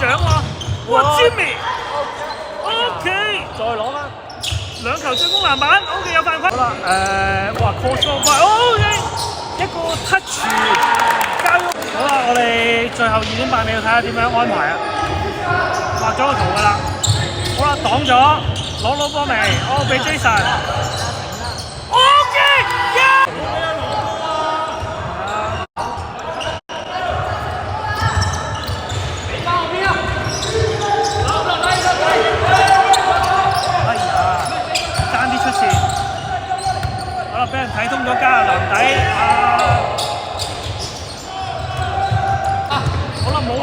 獎喎！哇 ，Jimmy，OK，再攞翻。兩球進攻籃板，OK 有犯規。好啦，哇 cross over，OK，一個 touch 交咗。好啦，我哋最後2.8秒睇下點樣安排啊！畫咗個圖㗎啦。好啦，擋咗，攞波未？哦，俾 Jason。OK， 俾人睇通咗加拿大底好啦，冇壞，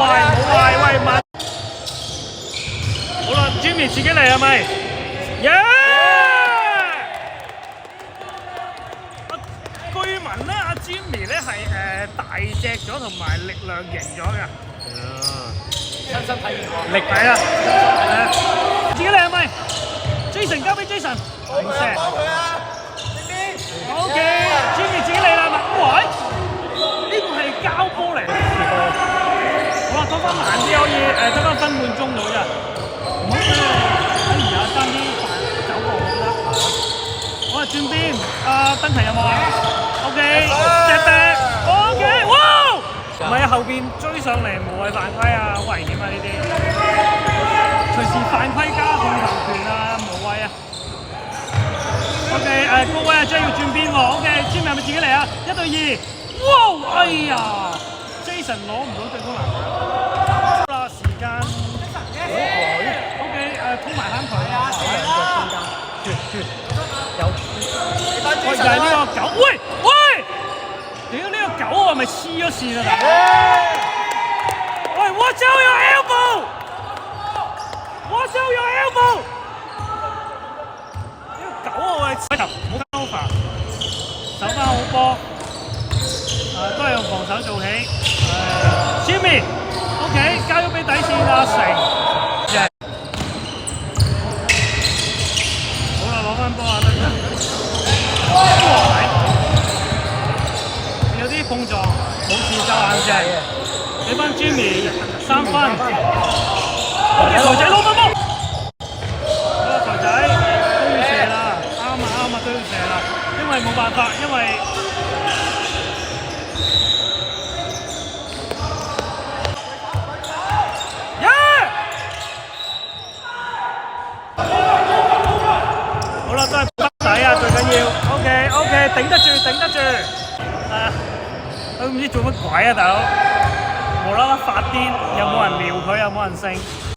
喂慢。好啦 ，Jimmy 自己嚟係咪？據聞咧，阿 Jimmy 咧係大隻咗同埋力量型咗嘅。親身體驗過。力係啦，自己嚟係咪 ？Jason 交俾 Jason。幫佢啊！OK，Jimmy 自己嚟啦，喂，呢個係膠波嚟。好啦，講翻慢啲可以，得翻分半鐘到啫。唔好哎呀，爭啲走過我覺得。好啦，轉邊，登提有冇啊 ？OK，step back，OK， 哇！唔係啊，後邊追上嚟無謂犯規啊，好危險啊呢啲。隨時犯規加控球權啊，無謂啊。OK， 高位啊，將要轉邊喎。OK，Jimmy 係咪自己嚟啊？1對2，哇！哎呀 ，Jason 攞唔到進攻籃板。好啦，時間。OK， 通埋坑佢啊！有。喂，就係呢個9，喂！屌呢個9係咪黐咗線啊？大佬！喂 ，Watch out your elbow！Watch out your elbow！9號嘅開頭冇跟 over， 守翻好波，都係用防守做起。Jimmy，OK， 交咗俾底線阿成。好啦，攞翻波啊！得。有啲碰撞，冇事就硬淨。俾翻 Jimmy 3分。OK， 台仔攞翻波。好啦，台仔。都要射啦，因為冇辦法，因為好啦，都係北底啊，最緊要。OK， 頂得住。都唔知做乜鬼啊，大佬，無啦啦發癲，有冇人撩佢，有冇人勝？